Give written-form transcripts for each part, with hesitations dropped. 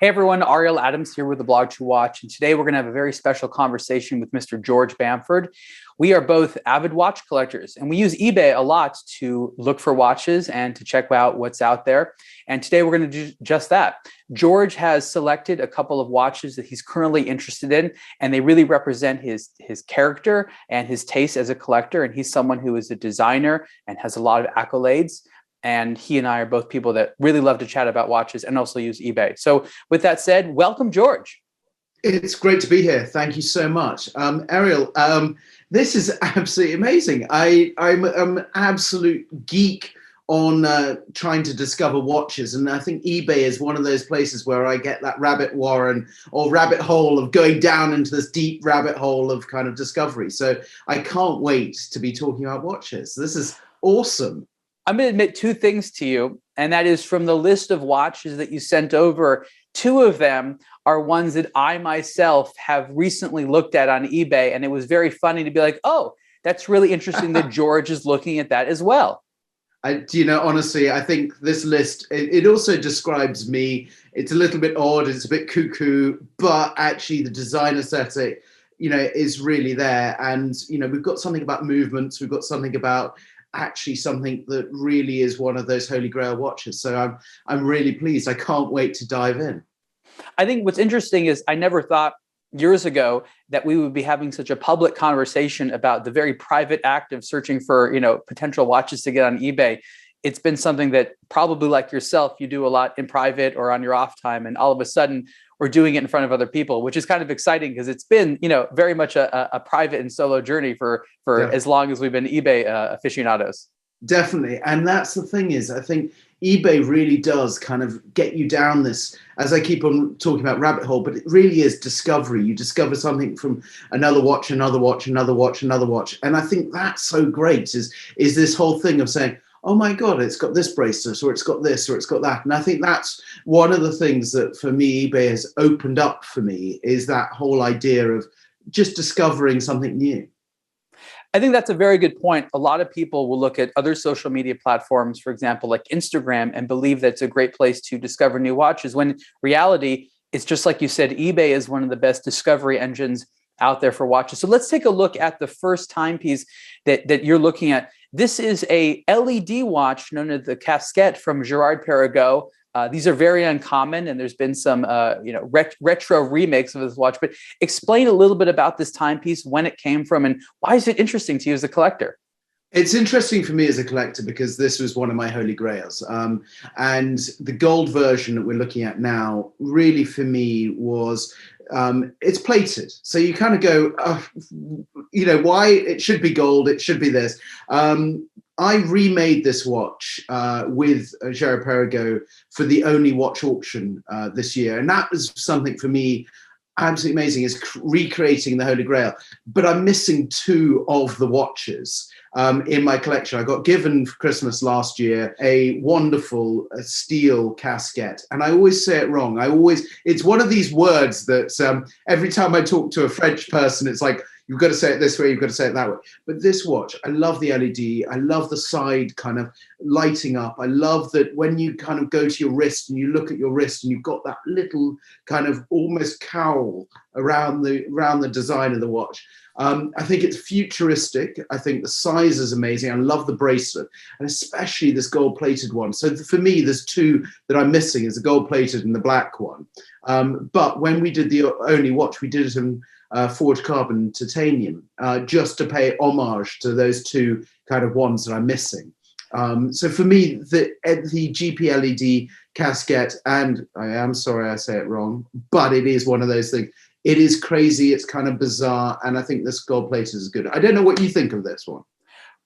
Hey everyone, Ariel Adams here with aBlogtoWatch, and today we're going to have a very special conversation with Mr. George Bamford. We are both avid watch collectors, and we use eBay a lot to look for watches and to check out what's out there. And today we're going to do just that. George has selected a couple of watches that he's currently interested in, and they really represent his character and his taste as a collector. And he's someone who is a designer and has a lot of accolades. And he and I are both people that really love to chat about watches and also use eBay. So with that said, welcome, George. It's great to be here. Thank you so much. Ariel, this is absolutely amazing. I'm an absolute geek on trying to discover watches. And I think eBay is one of those places where I get that rabbit warren or rabbit hole of going down into this deep rabbit hole of kind of discovery. So I can't wait to be talking about watches. This is awesome. I'm going to admit two things to you, and that is from the list of watches that you sent over, two of them are ones that I myself have recently looked at on eBay, and it was very funny to be like, oh, that's really interesting that George is looking at that as well. Honestly, I think this list, it also describes me. It's a little bit odd, it's a bit cuckoo, but actually the design aesthetic, is really there. And, we've got something about movements, we've got something about actually something that really is one of those holy grail watches. So I'm really pleased. I can't wait to dive in. I think what's interesting is I never thought years ago that we would be having such a public conversation about the very private act of searching for, potential watches to get on eBay. It's been something that probably like yourself, you do a lot in private or on your off time, and all of a sudden we're doing it in front of other people, which is kind of exciting because it's been, very much a private and solo journey for as long as we've been eBay aficionados. Definitely. And that's the thing is, I think eBay really does kind of get you down this, as I keep on talking about rabbit hole, but it really is discovery. You discover something from another watch, another watch, another watch, another watch. And I think that's so great is this whole thing of saying, oh my God, it's got this bracelet, or it's got this, or it's got that. And I think that's one of the things that for me, eBay has opened up for me, is that whole idea of just discovering something new. I think that's a very good point. A lot of people will look at other social media platforms, for example, like Instagram, and believe that it's a great place to discover new watches, when in reality, it's just like you said, eBay is one of the best discovery engines out there for watches. So let's take a look at the first timepiece that you're looking at. This is a LED watch known as the Casquette from Girard-Perregaux. These are very uncommon, and there's been some retro remakes of this watch. But explain a little bit about this timepiece, when it came from, and why is it interesting to you as a collector? It's interesting for me as a collector because this was one of my holy grails. And the gold version that we're looking at now really for me was, it's plated. So you kind of go, why it should be gold, it should be this. I remade this watch with Girard-Perregaux for the only watch auction this year. And that was something for me absolutely amazing, is recreating the Holy Grail. But I'm missing two of the watches in my collection. I got given for Christmas last year a wonderful steel casquette. And I always say it wrong. It's one of these words that every time I talk to a French person, it's like, you've got to say it this way, you've got to say it that way. But this watch, I love the LED. I love the side kind of lighting up. I love that when you kind of go to your wrist and you look at your wrist and you've got that little kind of almost cowl around the design of the watch. I think it's futuristic. I think the size is amazing. I love the bracelet, and especially this gold-plated one. So for me, there's two that I'm missing, is the gold-plated and the black one. But when we did the only watch, we did it in forged carbon titanium, just to pay homage to those two kind of ones that I'm missing. So for me, the GP LED casquette, and I am sorry I say it wrong, but it is one of those things. It is crazy, it's kind of bizarre, and I think this gold plated is good. I don't know what you think of this one.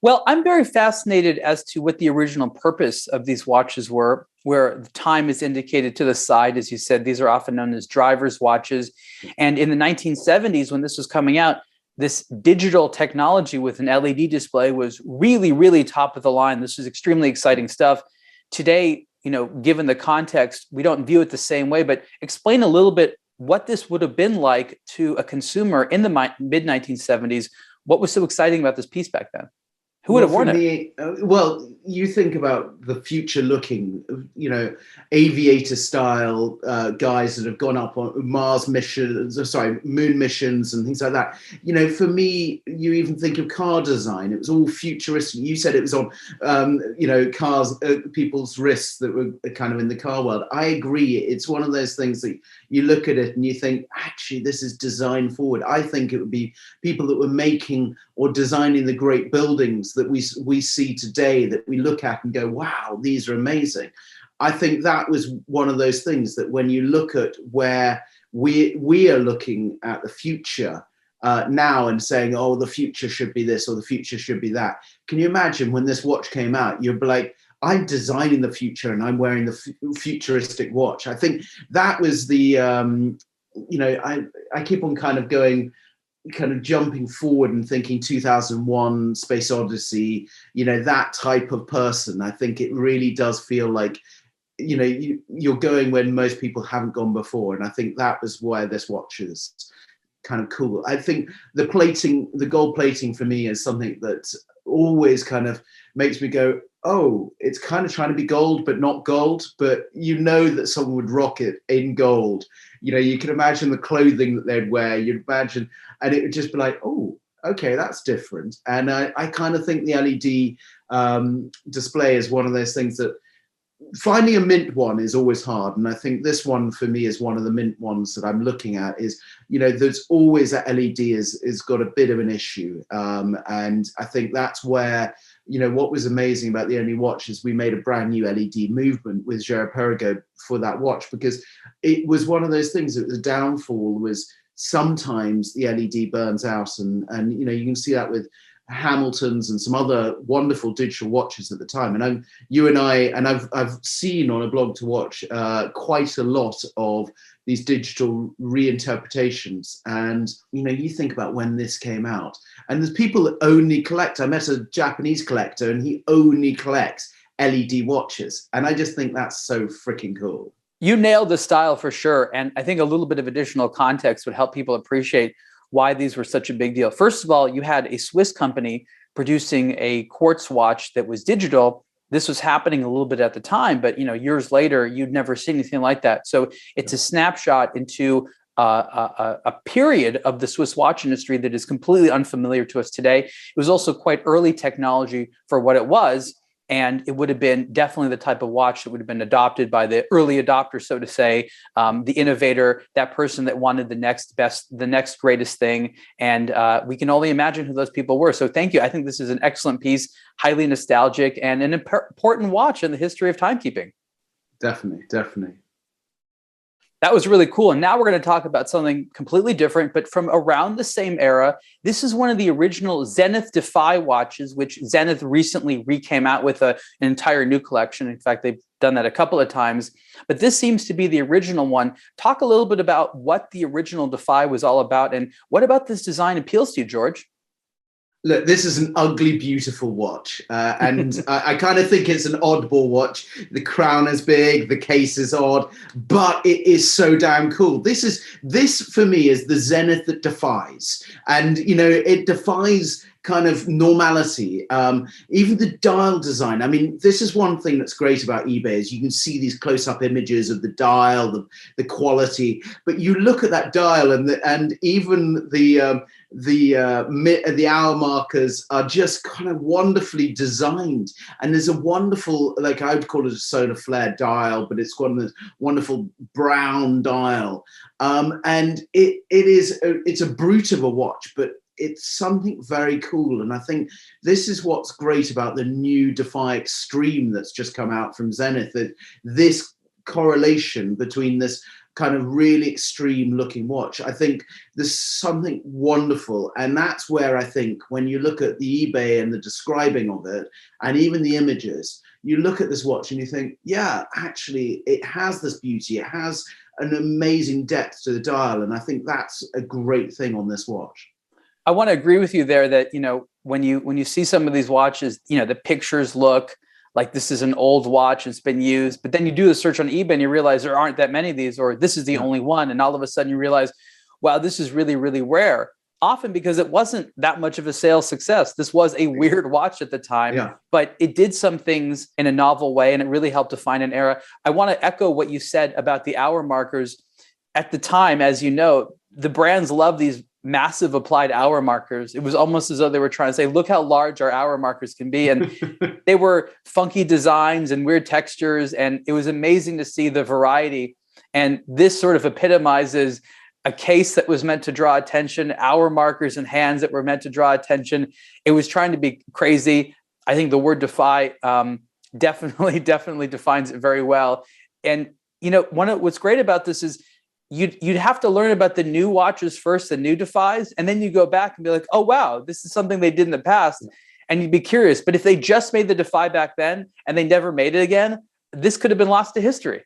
Well, I'm very fascinated as to what the original purpose of these watches were, where the time is indicated to the side. As you said, these are often known as driver's watches. And in the 1970s, when this was coming out, this digital technology with an LED display was really, really top of the line. This was extremely exciting stuff. Today, given the context, we don't view it the same way, but explain a little bit what this would have been like to a consumer in the mid-1970s. What was so exciting about this piece back then? Who would Well, have for worn it? me, well, you think about the future looking, aviator style guys that have gone up on Mars missions, moon missions and things like that. For me, you even think of car design. It was all futuristic. You said it was on, cars, people's wrists that were kind of in the car world. I agree. It's one of those things that you look at it and you think, actually, this is design forward. I think it would be people that were making or designing the great buildings that we see today, that we look at and go, wow, these are amazing. I think that was one of those things that when you look at where we are looking at the future now and saying, oh, the future should be this or the future should be that. Can you imagine when this watch came out, you'd be like, I'm designing the future and I'm wearing the futuristic watch. I think that was the, I keep on kind of jumping forward and thinking 2001 Space Odyssey, that type of person. I think it really does feel like, you're going when most people haven't gone before. And I think that was why this watch is kind of cool. I think the gold plating for me is something that always kind of makes me go, oh, it's kind of trying to be gold, but not gold. But that someone would rock it in gold. You can imagine the clothing that they'd wear. You'd imagine, and it would just be like, oh, okay, that's different. And I kind of think the LED display is one of those things that finding a mint one is always hard. And I think this one for me is one of the mint ones that I'm looking at is, there's always that LED is got a bit of an issue. And I think that's where, what was amazing about the Only Watch is we made a brand new LED movement with Gerard Perregaux for that watch, because it was one of those things that the downfall was sometimes the LED burns out. And you can see that with Hamilton's and some other wonderful digital watches at the time. And I've seen on aBlogtoWatch quite a lot of these digital reinterpretations. And you think about when this came out, and there's people that only collect. I met a Japanese collector, and he only collects LED watches, and I just think that's so freaking cool. You nailed the style for sure, and I think a little bit of additional context would help people appreciate why these were such a big deal. First of all, you had a Swiss company producing a quartz watch that was digital. This was happening a little bit at the time, but years later, you'd never seen anything like that. So it's a snapshot into a period of the Swiss watch industry that is completely unfamiliar to us today. It was also quite early technology for what it was. And it would have been definitely the type of watch that would have been adopted by the early adopter, so to say, the innovator, that person that wanted the next best, the next greatest thing. And we can only imagine who those people were. So thank you. I think this is an excellent piece, highly nostalgic, and an important watch in the history of timekeeping. Definitely, definitely. That was really cool. And now we're going to talk about something completely different, but from around the same era. This is one of the original Zenith Defy watches, which Zenith recently came out with an entire new collection. In fact, they've done that a couple of times. But this seems to be the original one. Talk a little bit about what the original Defy was all about, and what about this design appeals to you, George? Look, this is an ugly, beautiful watch. And I kind of think it's an oddball watch. The crown is big, the case is odd, but it is so damn cool. This for me is the Zenith that defies. And, it defies kind of normality. Even the dial design. I mean, this is one thing that's great about eBay is you can see these close-up images of the dial, the quality, but you look at that dial and even the hour markers are just kind of wonderfully designed. And there's a wonderful, like I would call it a solar flare dial, but it's one of this wonderful brown dial. And it's a brute of a watch, but it's something very cool. And I think this is what's great about the new Defy Extreme that's just come out from Zenith, that this correlation between this kind of really extreme looking watch. I think there's something wonderful. And that's where I think when you look at the eBay and the describing of it, and even the images, you look at this watch and you think, yeah, actually it has this beauty. It has an amazing depth to the dial. And I think that's a great thing on this watch. I want to agree with you there that, when you see some of these watches, the pictures look like this is an old watch, it's been used, but then you do the search on eBay and you realize there aren't that many of these, or this is the only one. And all of a sudden you realize, wow, this is really, really rare. often because it wasn't that much of a sales success. This was a weird watch at the time, but it did some things in a novel way, and it really helped define an era. I want to echo what you said about the hour markers. At the time, as you know, the brands love these massive applied hour markers. It was almost as though they were trying to say, look how large our hour markers can be. And they were funky designs and weird textures. And it was amazing to see the variety. And this sort of epitomizes a case that was meant to draw attention, hour markers and hands that were meant to draw attention. It was trying to be crazy. I think the word Defy definitely defines it very well. And, you know, what's great about this is you'd have to learn about the new watches first, the new Defys, and then you go back and be like, oh, wow, this is something they did in the past. And you'd be curious. But if they just made the Defy back then and they never made it again, this could have been lost to history.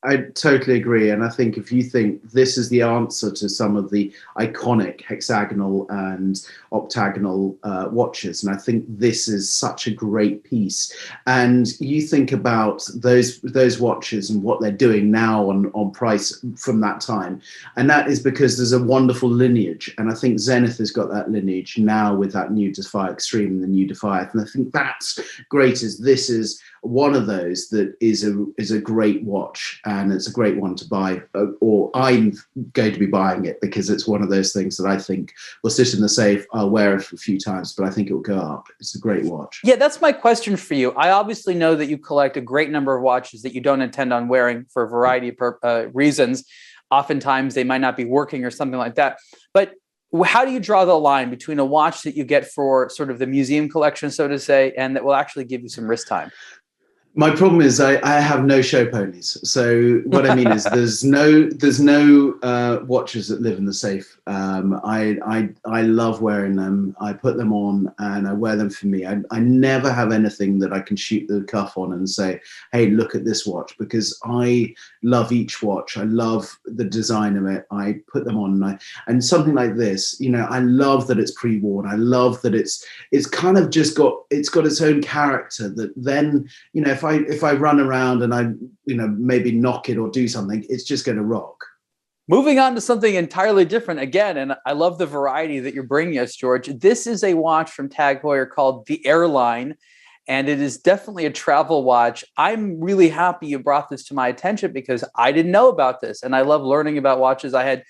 I totally agree. And I think if you think this is the answer to some of the iconic hexagonal and octagonal watches, and I think this is such a great piece. And you think about those watches and what they're doing now on price from that time. And that is because there's a wonderful lineage. And I think Zenith has got that lineage now with that new Defy Extreme and the new Defy. And I think that's great, is this is one of those that is a great watch, and it's a great one to buy, or I'm going to be buying it because it's one of those things that I think will sit in the safe. I'll wear it a few times, but I think it will go up. It's a great watch. Yeah, that's my question for you. I obviously know that you collect a great number of watches that you don't intend on wearing for a variety of reasons. Oftentimes they might not be working or something like that. But how do you draw the line between a watch that you get for sort of the museum collection, so to say, and that will actually give you some wrist time? My problem is I have no show ponies. So what I mean is there's no watches that live in the safe. I love wearing them. I put them on and I wear them for me. I never have anything that I can shoot the cuff on and say, hey, look at this watch, because I love each watch. I love the design of it. I put them on and something like this, you know, I love that it's pre-worn. I love that it's kind of just got its own character that then, you know, if I run around and I, you know, maybe knock it or do something, it's just going to rock. Moving on to something entirely different again, and I love the variety that you're bringing us, George. This is a watch from Tag Heuer called the Airline, and it is definitely a travel watch. I'm really happy you brought this to my attention because I didn't know about this, and I love learning about watches I had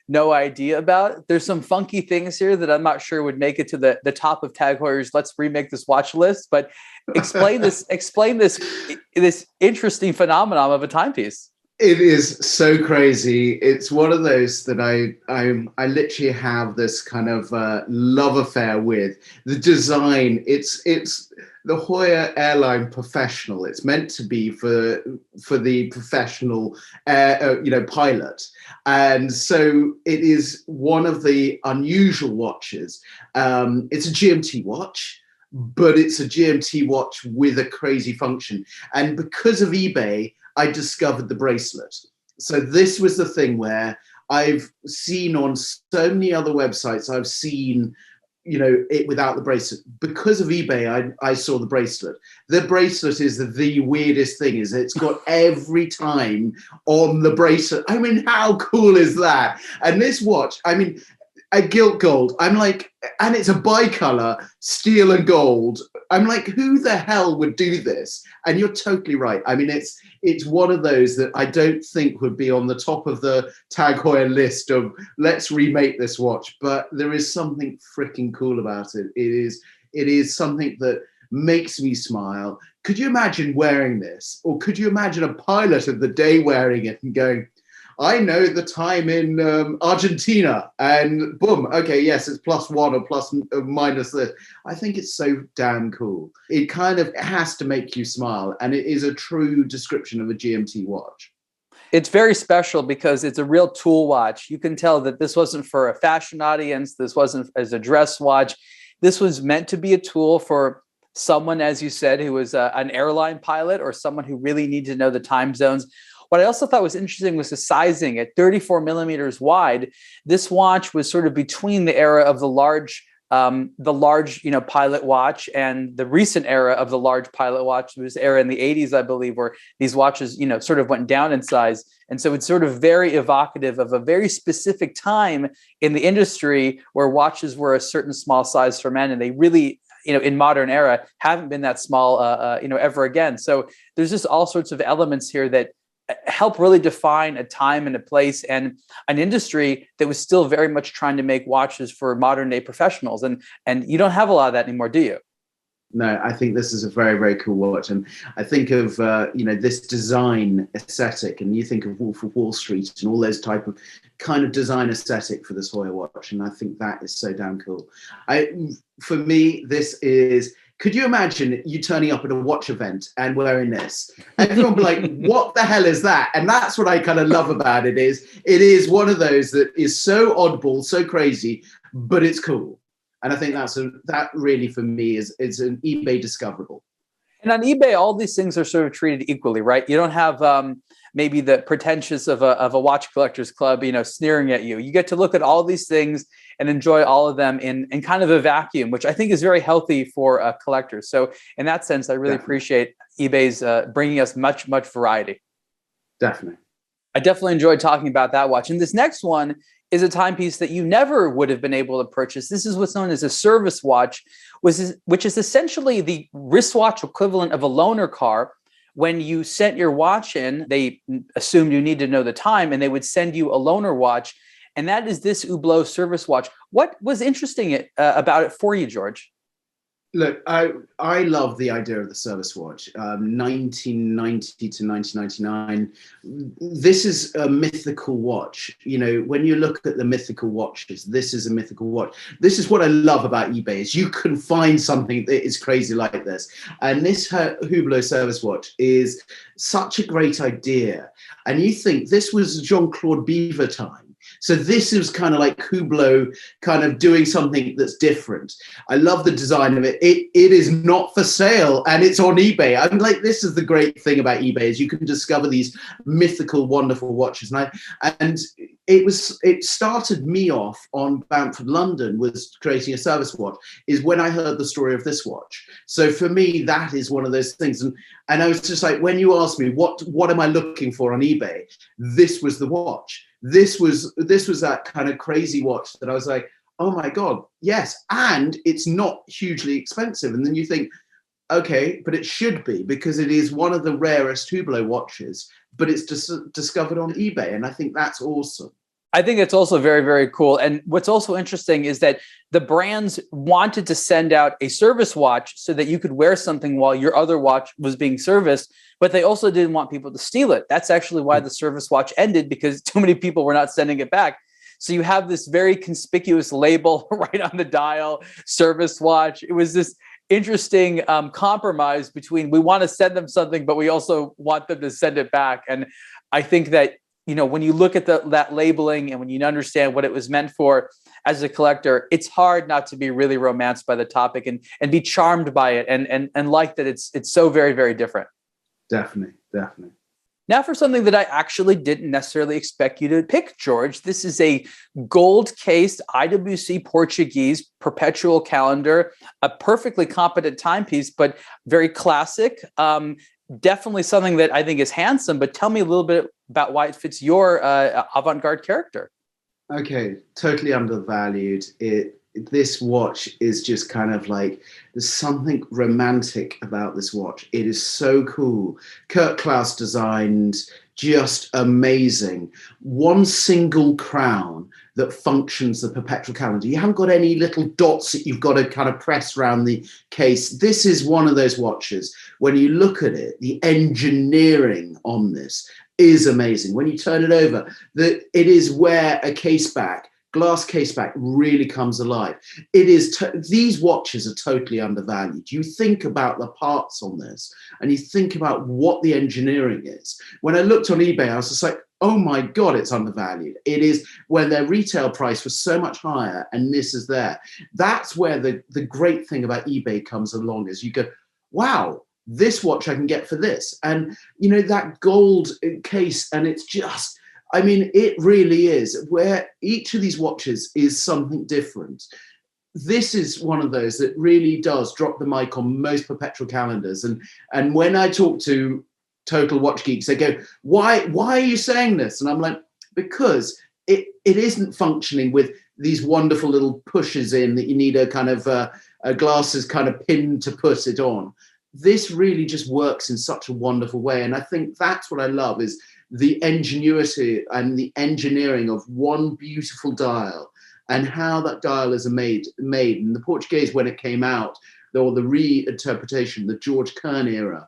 no idea about. There's some funky things here that I'm not sure would make it to the top of Tag Heuer's let's remake this watch list, but explain this interesting phenomenon of a timepiece. It is so crazy. It's one of those that I literally have this kind of love affair with the design. It's the Heuer Airline Professional. It's meant to be for the professional pilot, and so it is one of the unusual watches. It's a GMT watch, but it's a GMT watch with a crazy function, and because of eBay, I discovered the bracelet. So this was the thing where I've seen on so many other websites, I've seen, you know, it without the bracelet. Because of eBay, I saw the bracelet. The bracelet is the weirdest thing, is it's got every time on the bracelet. I mean, how cool is that? And this watch, I mean, a gilt gold. I'm like, and it's a bicolor, steel and gold. I'm like, who the hell would do this? And you're totally right. I mean, it's one of those that I don't think would be on the top of the Tag Heuer list of let's remake this watch. But there is something freaking cool about it. It is something that makes me smile. Could you imagine wearing this? Or could you imagine a pilot of the day wearing it and going, I know the time in Argentina, and boom, okay, yes, it's +1 or plus or minus this. I think it's so damn cool. It has to make you smile, and it is a true description of a GMT watch. It's very special because it's a real tool watch. You can tell that this wasn't for a fashion audience. This wasn't as a dress watch. This was meant to be a tool for someone, as you said, who was an airline pilot or someone who really needed to know the time zones. What I also thought was interesting was the sizing. At 34 millimeters wide, this watch was sort of between the era of the large the large, pilot watch, and the recent era of the large pilot watch was era in the 80s, I believe, where these watches, sort of went down in size. And so it's sort of very evocative of a very specific time in the industry where watches were a certain small size for men, and they really, in modern era, haven't been that small, ever again. So there's just all sorts of elements here that help really define a time and a place and an industry that was still very much trying to make watches for modern day professionals. And you don't have a lot of that anymore, do you? No, I think this is a very, very cool watch. And I think of, this design aesthetic, and you think of Wolf of Wall Street and all those type of kind of design aesthetic for this Hoya watch. And I think that is so damn cool. For me, this is, could you imagine you turning up at a watch event and wearing this? Everyone will be like, what the hell is that? And that's what I kind of love about it is one of those that is so oddball, so crazy, but it's cool. And I think that really for me is an eBay discoverable. And on eBay, all these things are sort of treated equally, right? You don't have maybe the pretentious of a watch collectors club, sneering at you. You get to look at all these things and enjoy all of them in kind of a vacuum, which I think is very healthy for collectors. So in that sense, I really appreciate eBay's bringing us much variety. Definitely. I definitely enjoyed talking about that watch. And this next one is a timepiece that you never would have been able to purchase. This is what's known as a service watch, which is essentially the wristwatch equivalent of a loaner car. When you sent your watch in, they assumed you need to know the time, and they would send you a loaner watch. And that is this Hublot service watch. What was interesting about it for you, George? Look, I love the idea of the service watch. 1990 to 1999. This is a mythical watch. When you look at the mythical watches, this is a mythical watch. This is what I love about eBay, is you can find something that is crazy like this. And this Hublot service watch is such a great idea. And you think this was Jean-Claude Beaver time. So this is kind of like Hublot kind of doing something that's different. I love the design of it. It is not for sale and it's on eBay. I'm like, this is the great thing about eBay, is you can discover these mythical, wonderful watches. And it started me off on Bamford London was creating a service watch, is when I heard the story of this watch. So for me, that is one of those things. And I was just like, when you asked me, what am I looking for on eBay? This was the watch. This was that kind of crazy watch that I was like, oh my God, yes. And it's not hugely expensive. And then you think, okay, but it should be, because it is one of the rarest Hublot watches, but it's just discovered on eBay. And I think that's awesome. I think it's also very, very cool. And what's also interesting is that the brands wanted to send out a service watch so that you could wear something while your other watch was being serviced, but they also didn't want people to steal it. That's actually why the service watch ended, because too many people were not sending it back. So you have this very conspicuous label right on the dial, service watch. It was this interesting compromise between, we want to send them something, but we also want them to send it back. And I think that, when you look at that labeling and when you understand what it was meant for as a collector, it's hard not to be really romanced by the topic and be charmed by it and like that it's so very, very different. Definitely. Now for something that I actually didn't necessarily expect you to pick, George. This is a gold-cased IWC Portuguese perpetual calendar, a perfectly competent timepiece, but very classic. Definitely something that I think is handsome, but tell me a little bit about why it fits your avant-garde character. Okay, totally undervalued. This watch is just kind of like, there's something romantic about this watch. It is so cool. Kurt Klaus designed, just amazing. One single crown that functions the perpetual calendar. You haven't got any little dots that you've got to kind of press around the case. This is one of those watches. When you look at it, the engineering on this is amazing. When you turn it over, it is where a case back, glass case back, really comes alive. It is these watches are totally undervalued. You think about the parts on this and you think about what the engineering is. When I looked on eBay, I was just like, oh my God, it's undervalued. It is when their retail price was so much higher and this is there. That's where the great thing about eBay comes along, is you go, wow, this watch I can get for this. And that gold case, and it's just, it really is, where each of these watches is something different. this is one of those that really does drop the mic on most perpetual calendars. And when I talk to total watch geeks, they go, why are you saying this? And I'm like, because it isn't functioning with these wonderful little pushes in that you need a kind of a glasses kind of pin to put it on. This really just works in such a wonderful way. And I think that's what I love, is the ingenuity and the engineering of one beautiful dial, and how that dial is made. And the Portuguese, when it came out, or the reinterpretation, the George Kern era,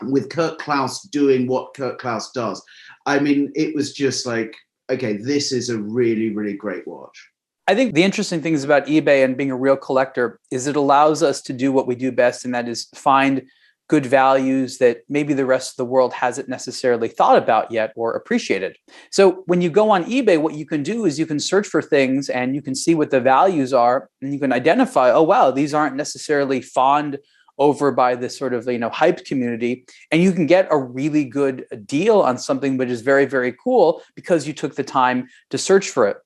with Kurt Klaus doing what Kurt Klaus does. I mean, it was just like, okay, this is a really, really great watch. I think the interesting things about eBay and being a real collector is it allows us to do what we do best, and that is find good values that maybe the rest of the world hasn't necessarily thought about yet or appreciated. So when you go on eBay, what you can do is you can search for things and you can see what the values are, and you can identify, oh, wow, these aren't necessarily fawned over by this sort of, hype community. And you can get a really good deal on something which is very, very cool because you took the time to search for it.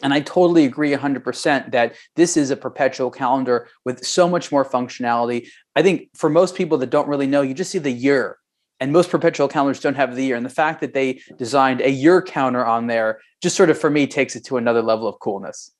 And I totally agree 100% that this is a perpetual calendar with so much more functionality. I think for most people that don't really know, you just see the year, and most perpetual calendars don't have the year. And the fact that they designed a year counter on there just sort of, for me, takes it to another level of coolness.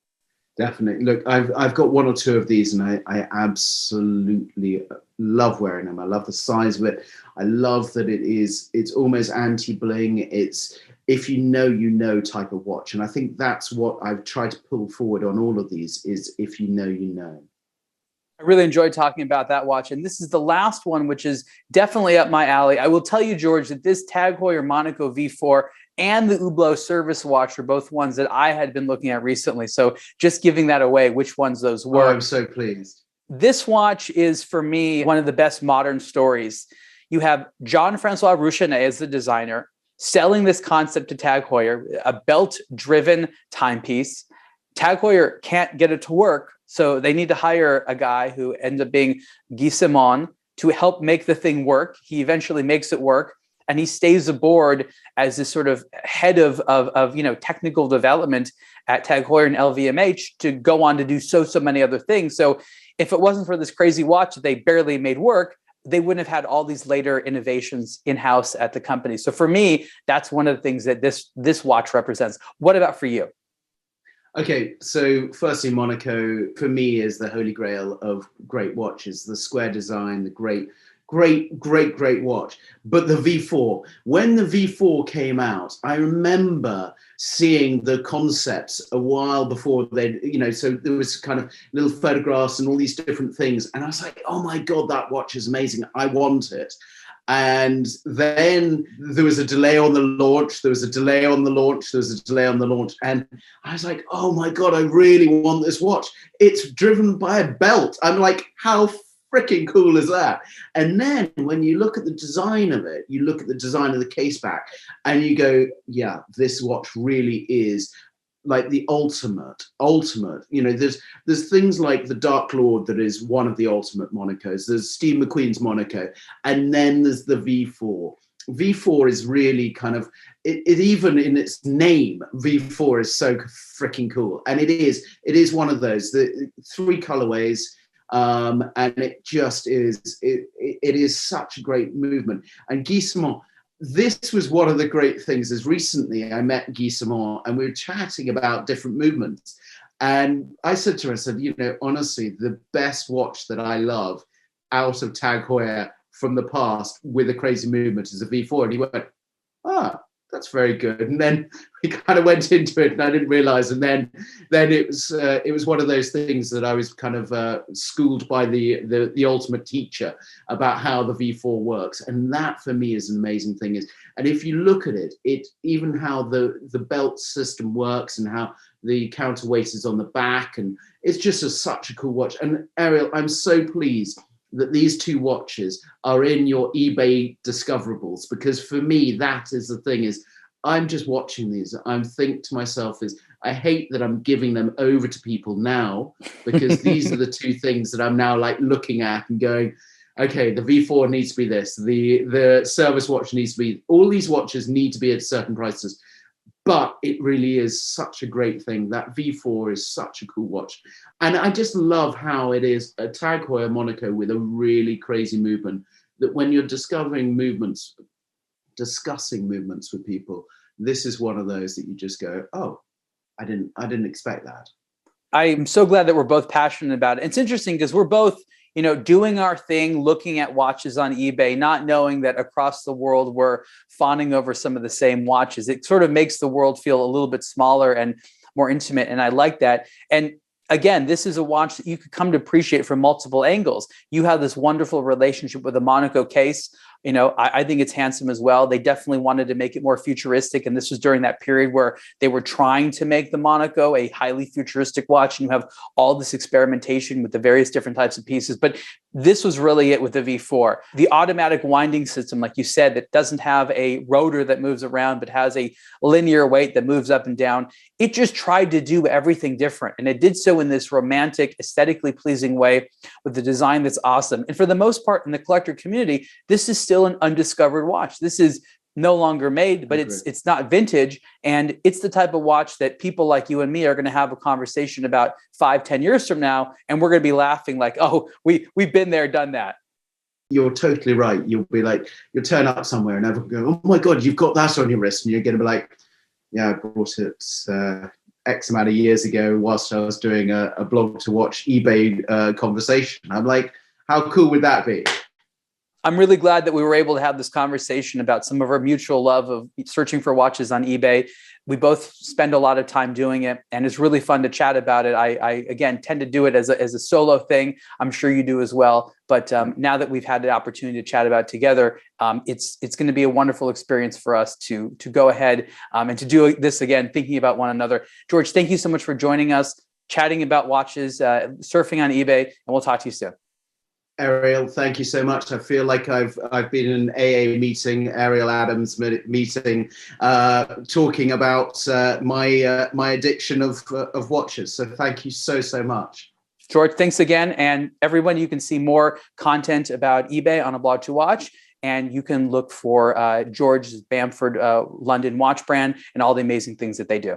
Definitely. Look, I've got one or two of these, and I absolutely love wearing them. I love the size of it. I love that it's almost anti-bling. It's if you know type of watch. And I think that's what I've tried to pull forward on all of these, is if you know, you know. I really enjoyed talking about that watch. And this is the last one, which is definitely up my alley. I will tell you, George, that this Tag Heuer Monaco V4 and the Hublot Service Watch are both ones that I had been looking at recently. So just giving that away, which ones those were. Oh, I'm so pleased. This watch is, for me, one of the best modern stories. You have Jean-Francois Rouchenet as the designer, selling this concept to Tag Heuer, a belt-driven timepiece. Tag Heuer can't get it to work, so they need to hire a guy who ends up being Guy Simon to help make the thing work. He eventually makes it work, and he stays aboard as this sort of head of technical development at Tag Heuer and LVMH to go on to do so many other things. So if it wasn't for this crazy watch that they barely made work, they wouldn't have had all these later innovations in-house at the company. So for me, that's one of the things that this watch represents. What about for you? Okay, so firstly, Monaco, for me, is the holy grail of great watches. The square design, the great watch. But the V4, when the V4 came out, I remember seeing the concepts a while before they, so there was kind of little photographs and all these different things. And I was like, oh my God, that watch is amazing. I want it. And then there was a delay on the launch. And I was like, oh my God, I really want this watch. It's driven by a belt. I'm like, how freaking cool is that? And then when you look at the design of it, you look at the design of the case back and you go, yeah, this watch really is like the ultimate. There's things like the Dark Lord that is one of the ultimate Monacos. There's Steve McQueen's Monaco, and then there's the V4. V4 is really kind of it even in its name, V4 is so freaking cool. And it is one of those, the three colorways. And it just is, it is such a great movement. And Guy Simon, this was one of the great things, is recently I met Guy Simon and we were chatting about different movements. And I said to her, I said, honestly, the best watch that I love out of Tag Heuer from the past with a crazy movement is a V4. And he went, that's very good. And then we kind of went into it and I didn't realize. And then it was one of those things that I was kind of schooled by the ultimate teacher about how the V4 works. And that for me is an amazing thing. And if you look at it, even how the belt system works and how the counterweight is on the back, and it's just such a cool watch. And Ariel, I'm so pleased that these two watches are in your eBay discoverables, because for me, that is the thing, is I'm just watching these. I'm thinking to myself I hate that I'm giving them over to people now, because these are the two things that I'm now like looking at and going, okay, the V4 needs to be this, the service watch needs to be, all these watches need to be at certain prices. but it really is such a great thing. That V4 is such a cool watch. And I just love how it is a Tag Heuer Monaco with a really crazy movement, that when you're discovering movements, discussing movements with people, this is one of those that you just go, oh, I didn't expect that. I'm so glad that we're both passionate about it. It's interesting because we're both, doing our thing, looking at watches on eBay, not knowing that across the world we're fawning over some of the same watches. It sort of makes the world feel a little bit smaller and more intimate. And I like that. And again, this is a watch that you could come to appreciate from multiple angles. You have this wonderful relationship with the Monaco case. I think it's handsome as well. They definitely wanted to make it more futuristic. And this was during that period where they were trying to make the Monaco a highly futuristic watch. And you have all this experimentation with the various different types of pieces. But this was really it with the V4. The automatic winding system, like you said, that doesn't have a rotor that moves around, but has a linear weight that moves up and down. It just tried to do everything different. And it did so in this romantic, aesthetically pleasing way with the design that's awesome. And for the most part in the collector community, this is still an undiscovered watch. This is no longer made, but it's not vintage. And it's the type of watch that people like you and me are going to have a conversation about 5-10 years from now. And we're going to be laughing like, oh, we've been there, done that. You're totally right. You'll be like, you'll turn up somewhere and everyone go, oh my God, you've got that on your wrist. And you're going to be like, yeah, I bought it X amount of years ago whilst I was doing a blog to watch eBay conversation. I'm like, how cool would that be? I'm really glad that we were able to have this conversation about some of our mutual love of searching for watches on eBay. We both spend a lot of time doing it, and it's really fun to chat about it. I again, tend to do it as a solo thing. I'm sure you do as well. But now that we've had the opportunity to chat about it together, it's going to be a wonderful experience for us to go ahead and to do this again, thinking about one another. George, thank you so much for joining us, chatting about watches, surfing on eBay, and we'll talk to you soon. Ariel, thank you so much. I feel like I've been in an AA meeting, Ariel Adams meeting, talking about my addiction of watches. So thank you so much. George, thanks again. And everyone, you can see more content about eBay on aBlogtoWatch, and you can look for George Bamford London watch brand and all the amazing things that they do.